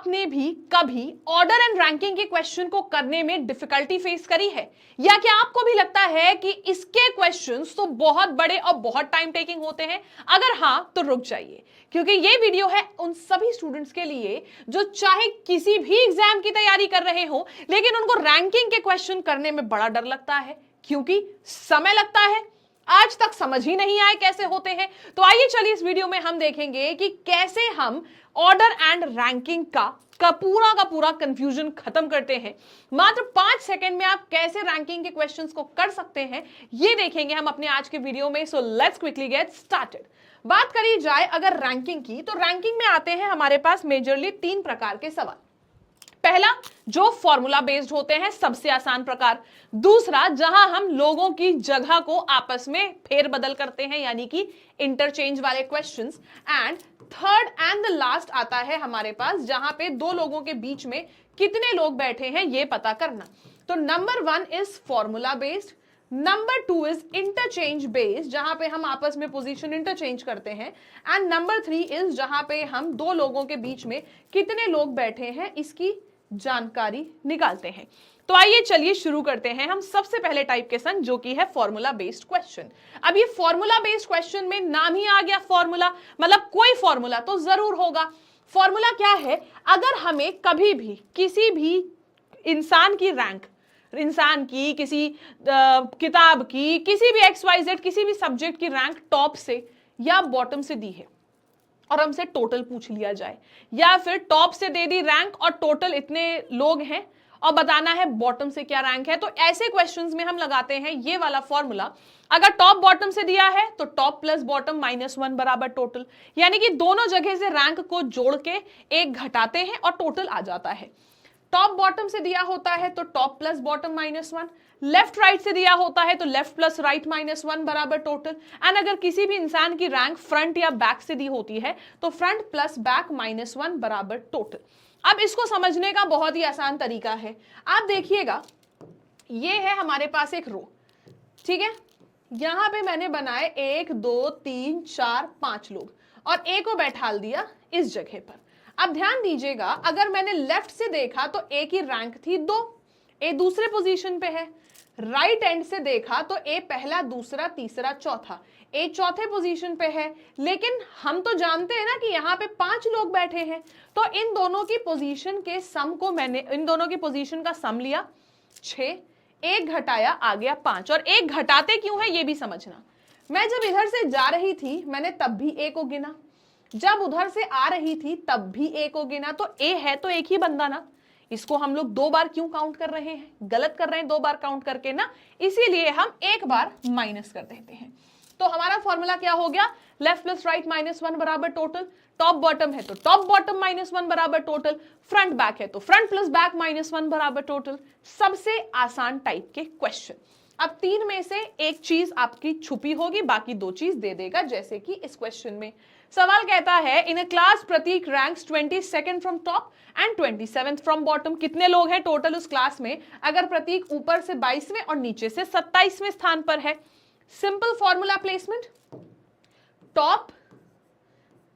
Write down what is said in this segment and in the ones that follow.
आपने भी कभी ऑर्डर एंड रैंकिंग के क्वेश्चन को करने में डिफिकल्टी फेस करी है, या क्या आपको भी लगता है कि इसके क्वेश्चंस तो बहुत बड़े और बहुत टाइम टेकिंग होते हैं? अगर हां तो रुक जाइए, क्योंकि ये वीडियो है उन सभी स्टूडेंट्स के लिए जो चाहे किसी भी एग्जाम की तैयारी कर रहे हो लेकिन उनको रैंकिंग के क्वेश्चन करने में बड़ा डर लगता है क्योंकि समय लगता है, आज तक समझ ही नहीं आए कैसे होते हैं। तो आइए चलिए इस वीडियो में हम देखेंगे कि कैसे हम ऑर्डर एंड रैंकिंग का पूरा कंफ्यूजन खत्म करते हैं। मात्र 5 सेकंड में आप कैसे रैंकिंग के क्वेश्चंस को कर सकते हैं ये देखेंगे हम अपने आज के वीडियो में। So let's quickly get started. बात करी जाए अगर रैंकिंग की, तो रैंकिंग में आते हैं हमारे पास मेजरली 3 प्रकार के सवाल। पहला जो फॉर्मूला बेस्ड होते हैं, सबसे आसान प्रकार। दूसरा जहां हम लोगों की जगह को आपस में फेरबदल करते हैं यानी कि इंटरचेंज वाले questions. And third and the last आता है हमारे पास जहां पे दो लोगों के बीच में कितने लोग बैठे हैं ये पता करना। तो number 1 is formula based, number 2 is interchange based जहां पे हम आपस में पोजीशन इंटरचेंज करते हैं, एंड नंबर 3 इज जहां पे हम दो लोगों के बीच में कितने लोग बैठे हैं इसकी जानकारी निकालते हैं। तो आइए चलिए शुरू करते हैं हम सबसे पहले टाइप के संग जो कि है फॉर्मूला बेस्ड क्वेश्चन। अब ये फॉर्मूला बेस्ड क्वेश्चन में नाम ही आ गया फॉर्मूला, मतलब कोई फॉर्मूला तो जरूर होगा। फॉर्मूला क्या है? अगर हमें कभी भी किसी भी इंसान की रैंक, इंसान की किसी किताब की, किसी भी XYZ किसी भी सब्जेक्ट की रैंक टॉप से या बॉटम से दी है और हमसे टोटल पूछ लिया जाए, या फिर टॉप से दे दी रैंक और टोटल इतने लोग हैं और बताना है बॉटम से क्या रैंक है, तो ऐसे क्वेश्चंस में हम लगाते हैं ये वाला फॉर्मूला। अगर टॉप बॉटम से दिया है तो टॉप प्लस बॉटम -1 बराबर टोटल, यानी कि दोनों जगह से रैंक को जोड़ के एक घटाते हैं और टोटल आ जाता है। टॉप बॉटम से दिया होता है तो top plus bottom -1, left right से दिया होता है तो लेफ्ट प्लस राइट -1 बराबर टोटल। एंड अगर किसी भी इंसान की रैंक फ्रंट या बैक से दी होती है तो फ्रंट प्लस बैक -1 बराबर टोटल। अब इसको समझने का बहुत ही आसान तरीका है, आप देखिएगा ये है हमारे पास एक रो, ठीक है, यहां पे मैंने बनाए 1 2 3 4 5 लोग और ए को बैठाल दिया इस जगह पर। अब ध्यान दीजिएगा अगर मैंने लेफ्ट से देखा तो ए की रैंक थी 2, ए दूसरे पोजीशन पे है। राइट एंड से देखा तो ए पहला, दूसरा, तीसरा, चौथा, ए चौथे पोजीशन पे है। लेकिन हम तो जानते हैं ना कि यहाँ पे 5 लोग बैठे हैं, तो इन दोनों की पोजीशन के सम को मैंने, इन दोनों की पोजीशन का सम लिया 6, एक घटाया आ गया 5। और एक घटाते क्यों है ये भी समझना। मैं जब इधर से जा रही थी मैंने तब भी ए को गिना, जब उधर से आ रही थी तब भी ए को गिना, तो ए है तो एक ही बंदा ना, इसको हम लोग 2 बार क्यों काउंट कर रहे हैं? गलत कर रहे हैं 2 बार काउंट करके ना, इसीलिए हम 1 बार माइनस कर देते हैं। तो हमारा फॉर्मूला क्या हो गया? लेफ्ट प्लस राइट -1 बराबर टोटल। टॉप बॉटम है तो टॉप बॉटम -1 बराबर टोटल, फ्रंट बैक है तो फ्रंट प्लस बैक -1 बराबर टोटल। सबसे आसान टाइप के क्वेश्चन। अब 3 में से एक चीज आपकी छुपी होगी, बाकी 2 चीज दे देगा, जैसे कि इस क्वेश्चन में सवाल कहता है in a class Prateek ranks 22nd from top and 27th from bottom. कितने लोग हैं टोटल उस क्लास में अगर प्रतीक ऊपर से 22वें और नीचे से 27वें स्थान पर है? Simple formula placement, top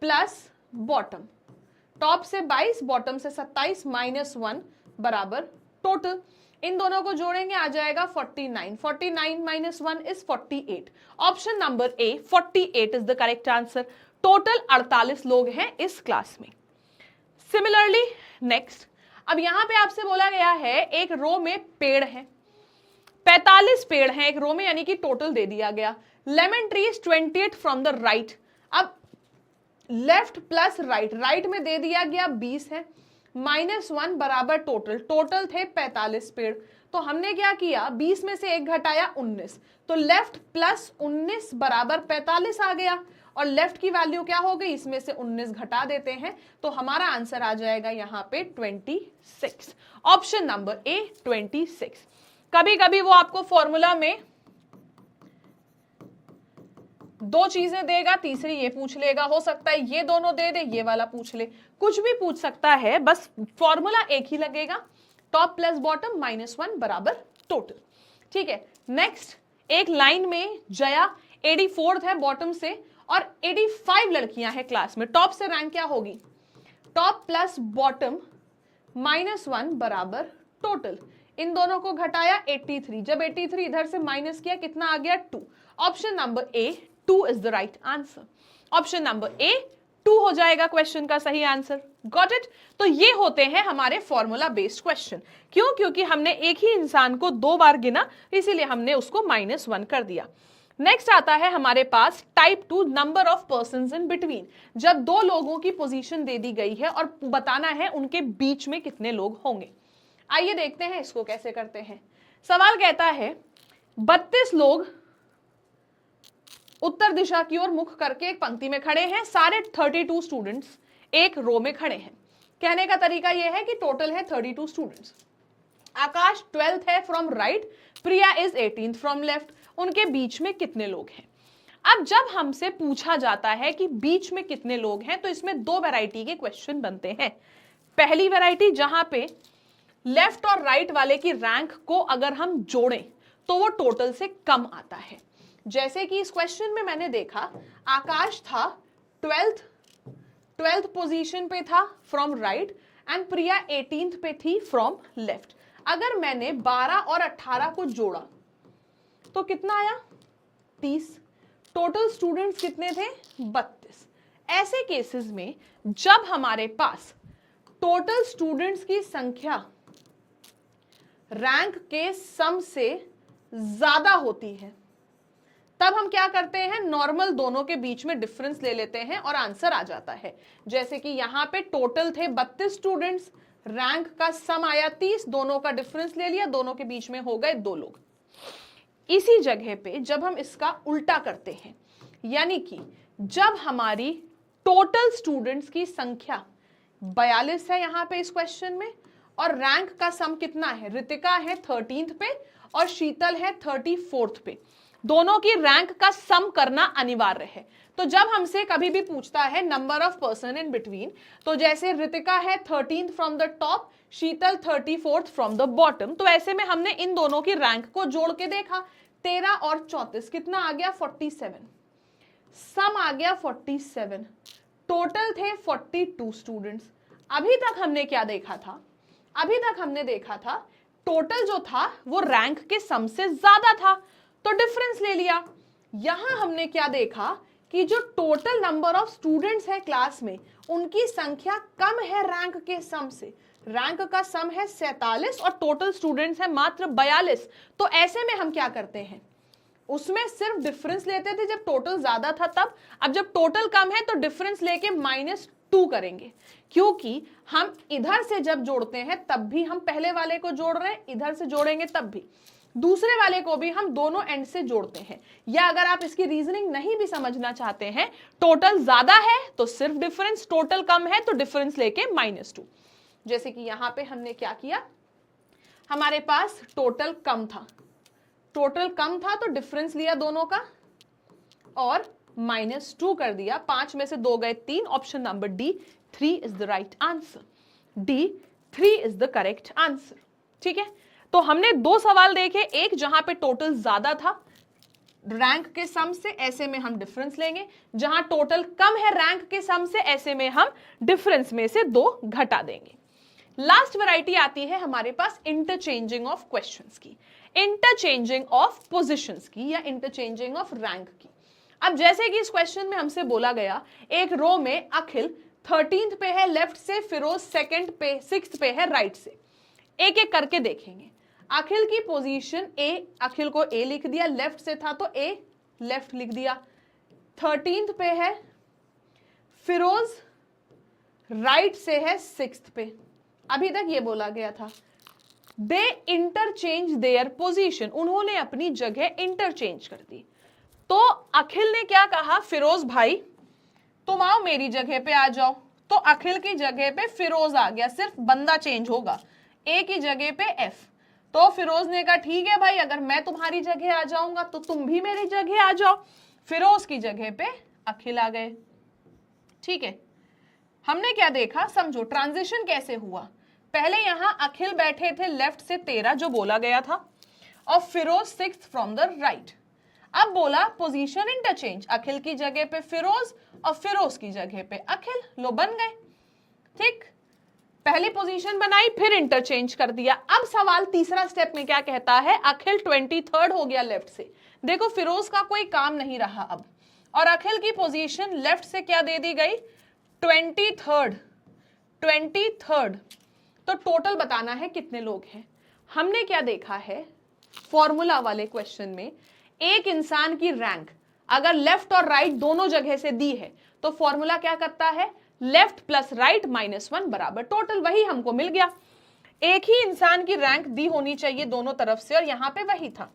plus bottom, top से 22 बॉटम से 27 -1 बराबर टोटल। इन दोनों को जोड़ेंगे आ जाएगा 49, 49 -1 is 48। Option number A 48 is the correct answer. Total 48 लोग हैं इस क्लास में। सिमिलरली नेक्स्ट, अब यहां पे आपसे बोला गया है एक रो में पेड़ है, 45 पेड़ हैं एक रो में, यानी कि टोटल दे दिया गया। Lemon tree is 28 from the right. अब लेफ्ट प्लस राइट, राइट में दे दिया गया 20 है, -1 बराबर टोटल, टोटल थे 45 पेड़। तो हमने क्या किया, 20 में से एक घटाया 19, तो लेफ्ट प्लस 19 बराबर 45 आ गया। और लेफ्ट की वैल्यू क्या हो गई, इसमें से 19 घटा देते हैं तो हमारा आंसर आ जाएगा यहां पे 26। Option number A 26। कभी कभी वो आपको फॉर्मूला में 2 चीजें देगा, तीसरी ये पूछ लेगा, हो सकता है ये दोनों दे दे, ये वाला पूछ ले, कुछ भी पूछ सकता है, बस फॉर्मूला एक ही लगेगा, टॉप प्लस बॉटम -1 बराबर टोटल। ठीक है, नेक्स्ट एक लाइन में जया 84th है बॉटम से और 85 लड़कियां हैं क्लास में, टॉप से रैंक क्या होगी, टॉप प्लस बॉटम -1 बराबर टोटल, इन दोनों को घटाया 83, जब 83 इधर से माइनस किया कितना आ गया 2। Option number A 2 is the right answer. Option number A 2 हो जाएगा क्वेश्चन का सही आंसर। Got it. तो ये होते हैं हमारे फॉर्मूला बेस्ड क्वेश्चन। क्यों? क्योंकि हमने एक ही इंसान को 2 बार गिना, इसीलिए हमने उसको -1 कर दिया। नेक्स्ट आता है हमारे पास type 2, number of persons in between. जब 2 लोगों की पोजीशन दे दी गई है और बताना है उनके बीच में कितने लोग होंगे। आइए देखते हैं इसको कैसे करते हैं। सवाल कहता है 32 लोग उत्तर दिशा की ओर मुख करके एक पंक्ति में खड़े हैं, सारे 32 स्टूडेंट्स एक रो में खड़े हैं। कहने का तरीका यह है कि टोटल है 32 स्टूडेंट्स। आकाश 12th है from right, Priya is 18th from left. उनके बीच में कितने लोग हैं? अब जब हमसे पूछा जाता है कि बीच में कितने लोग हैं, तो इसमें 2 वैरायटी के क्वेश्चन बनते हैं। पहली वैरायटी जहां पे लेफ्ट और राइट वाले की रैंक को अगर हम जोड़ें तो वो टोटल से कम आता है। जैसे कि इस क्वेश्चन में मैंने देखा आकाश था 12th पोजीशन पे था from right and Priya 18th पे थी फ्रॉम लेफ्ट। अगर मैंने 12 और 18 को जोड़ा तो कितना आया 30। टोटल स्टूडेंट्स कितने थे 32। ऐसे केसेस में जब हमारे पास टोटल स्टूडेंट्स की संख्या रैंक के सम से ज्यादा होती है, तब हम क्या करते हैं, नॉर्मल दोनों के बीच में डिफरेंस ले लेते हैं और आंसर आ जाता है। जैसे कि यहां पे टोटल थे 32 स्टूडेंट्स, रैंक का सम आया 30, दोनों का डिफरेंस ले लिया, दोनों के बीच में हो गए 2 लोग। इसी जगह पे जब हम इसका उल्टा करते हैं, यानी कि जब हमारी टोटल स्टूडेंट्स की संख्या 42 है यहां पे इस क्वेश्चन में, और रैंक का सम कितना है, रितिका है 13th पे और शीतल है 34th पे, दोनों की रैंक का सम करना अनिवार्य है। तो जब हमसे कभी भी पूछता है number of person in between, तो जैसे रितिका है 13th from the top, Sheetal 34th from the bottom, तो ऐसे में हमने इन दोनों की रैंक को जोड़ के देखा, 13 और 34 कितना आ गया 47, सम आ गया 47, टोटल थे 42 स्टूडेंट्स। अभी तक हमने क्या देखा था, अभी तक हमने देखा था टोटल जो था वो रैंक के सम से ज्यादा था, तो डिफरेंस ले लिया। यहां हमने क्या देखा कि जो टोटल नंबर ऑफ स्टूडेंट्स है क्लास में, उनकी संख्या कम है रैंक के सम से। रैंक का सम है 47 और टोटल स्टूडेंट्स है मात्र 42। तो ऐसे में हम क्या करते हैं, उसमें सिर्फ डिफरेंस लेते थे जब टोटल ज्यादा था तब। अब जब टोटल कम है तो डिफरेंस लेके -2 करेंगे, क्योंकि हम इधर से जब जोड़ते हैं तब भी हम पहले वाले को जोड़ रहे हैं, इधर से जोड़ेंगे तब भी, दूसरे वाले को भी हम दोनों एंड से जोड़ते हैं। या अगर आप इसकी रीजनिंग नहीं भी समझना चाहते हैं, टोटल ज्यादा है तो सिर्फ डिफरेंस, टोटल कम है तो डिफरेंस लेके -2। जैसे कि यहां पे हमने क्या किया, हमारे पास टोटल कम था, टोटल कम था तो डिफरेंस लिया दोनों का और -2 कर दिया। 5 में से 2 गए 3। Option number D 3 is the right answer. D 3 is the correct answer. ठीक है, तो हमने 2 सवाल देखे, एक जहां पे टोटल ज्यादा था रैंक के सम से, ऐसे में हम डिफरेंस लेंगे, जहां टोटल कम है रैंक के सम से, ऐसे में हम डिफरेंस में से 2 घटा देंगे। लास्ट वैरायटी आती है हमारे पास इंटरचेंजिंग ऑफ क्वेश्चंस की, इंटरचेंजिंग ऑफ पोजीशंस की, या इंटरचेंजिंग ऑफ रैंक की। अब जैसे कि इस क्वेश्चन में हमसे बोला गया, एक रो में अखिल 13th पे है लेफ्ट से, फिरोज 6th पे है राइट से। एक एक करके देखेंगे। अखिल की पोजीशन ए, अखिल को ए लिख दिया, लेफ्ट से था तो ए लेफ्ट लिख दिया। 13th पे है, फिरोज राइट से है 6th पे। अभी तक ये बोला गया था दे इंटरचेंज देयर पोजीशन, उन्होंने अपनी जगह इंटरचेंज कर दी। तो अखिल ने क्या कहा, फिरोज भाई तुम आओ मेरी जगह पे आ जाओ, तो अखिल की जगह पे फिरोज आ गया, सिर्फ बंदा चेंज होगा, ए की जगह पे एफ। तो फिरोज ने कहा ठीक है भाई, अगर मैं तुम्हारी जगह आ जाऊंगा तो तुम भी मेरी जगह आ जाओ। फिरोज की जगह पे अखिल आ गए। ठीक है, हमने क्या देखा, समझो ट्रांजिशन कैसे हुआ। पहले यहां अखिल बैठे थे लेफ्ट से 13 जो बोला गया था, और Firoz 6th from the right. अब बोला पोजीशन इंटरचेंज, अखिल की जगह पे फिरोज और फिरोज की जगह पे अखिल, लो बन गए। ठीक, पहली पोजीशन बनाई फिर इंटरचेंज कर दिया। अब सवाल तीसरा स्टेप में क्या कहता है, अखिल 23rd हो गया लेफ्ट से। देखो फिरोज का कोई काम नहीं रहा अब, और अखिल की पोजीशन लेफ्ट से क्या दे दी गई, 23rd। तो टोटल बताना है कितने लोग हैं। हमने क्या देखा है फॉर्मूला वाले क्वेश्चन में, एक इंसान की रैंक अगर लेफ्ट और राइट दोनों जगह से दी है तो फॉर्मूला क्या करता है, लेफ्ट प्लस राइट -1 बराबर टोटल। वही हमको मिल गया। एक ही इंसान की रैंक दी होनी चाहिए दोनों तरफ से, और यहां पे वही था।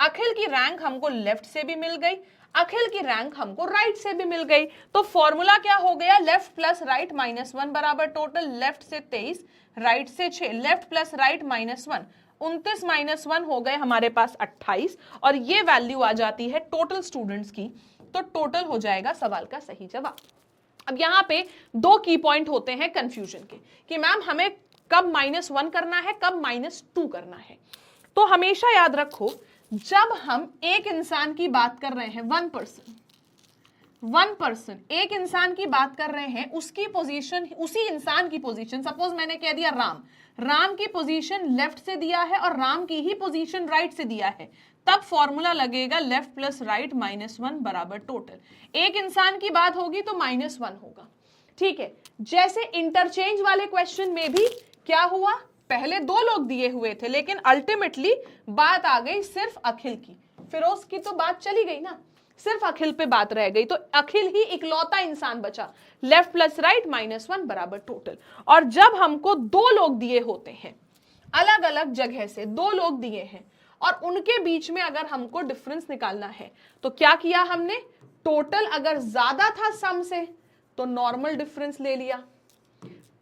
अखिल की रैंक हमको लेफ्ट से भी मिल गई, अखिल की रैंक हमको राइट से भी मिल गई। तो फॉर्मूला क्या हो गया, लेफ्ट प्लस राइट -1 बराबर टोटल। लेफ्ट से 23, राइट से 6, लेफ्ट प्लस राइट -1, 29 -1 हो गए हमारे पास 28, और ये वैल्यू आ जाती है टोटल स्टूडेंट्स की। तो टोटल हो जाएगा सवाल का सही जवाब। अब यहां पे दो की पॉइंट होते हैं कंफ्यूजन के, कि मैम हमें कब -1 करना है, कब -2 करना है। तो हमेशा याद रखो, जब हम एक इंसान की बात कर रहे हैं, वन पर्सन एक इंसान की बात कर रहे हैं, उसकी पोजीशन, उसी इंसान की पोजीशन, सपोज मैंने कह दिया राम की पोजीशन लेफ्ट से दिया है और राम की ही पोजीशन राइट से दिया है, तब फॉर्मूला लगेगा लेफ्ट प्लस राइट -1 बराबर टोटल। एक इंसान की बात होगी तो -1 होगा। ठीक है, जैसे इंटरचेंज वाले क्वेश्चन में भी क्या हुआ, पहले दो लोग दिए हुए थे, लेकिन अल्टीमेटली बात आ गई सिर्फ अखिल की। फिरोज की तो बात चली गई ना, सिर्फ अखिल पे बात रह गई। तो अखिल ही इकलौता इंसान बचा, लेफ्ट प्लस राइट -1 बराबर टोटल। और जब हमको दो लोग दिए होते हैं, अलग अलग जगह से दो लोग दिए हैं, और उनके बीच में अगर हमको डिफरेंस निकालना है, तो क्या किया हमने, टोटल अगर ज्यादा था सम से तो नॉर्मल डिफरेंस ले लिया,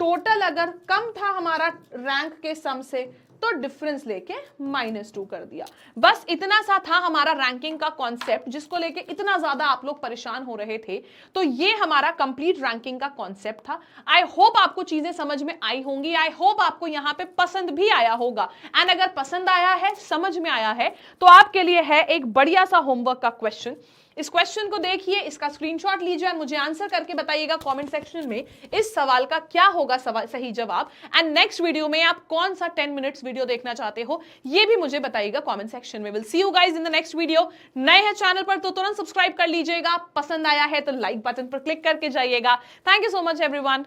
टोटल अगर कम था हमारा रैंक के सम से तो डिफरेंस लेके -2 कर दिया। बस इतना सा था हमारा रैंकिंग का कॉन्सेप्ट, जिसको लेके इतना ज्यादा आप लोग परेशान हो रहे थे। तो ये हमारा कंप्लीट रैंकिंग का कॉन्सेप्ट था। आई होप आपको चीजें समझ में आई होंगी, आई होप आपको यहाँ पे पसंद भी आया होगा। एंड अगर पसंद आया है, समझ में आया है, तो आपके लिए है एक बढ़िया सा होमवर्क का क्वेश्चन। इस क्वेश्चन को देखिए, इसका स्क्रीनशॉट लीजिए और मुझे आंसर करके बताइएगा कमेंट सेक्शन में इस सवाल का क्या होगा सही जवाब। एंड नेक्स्ट वीडियो में आप कौन सा 10 मिनट्स वीडियो देखना चाहते हो, ये भी मुझे बताइएगा कमेंट सेक्शन में। Will see you guys in the next video. नए हैं चैनल पर तो तुरंत सब्सक्राइब कर लीजिएगा, पसंद आया है तो लाइक बटन पर क्लिक करके जाइएगा। Thank you so much everyone.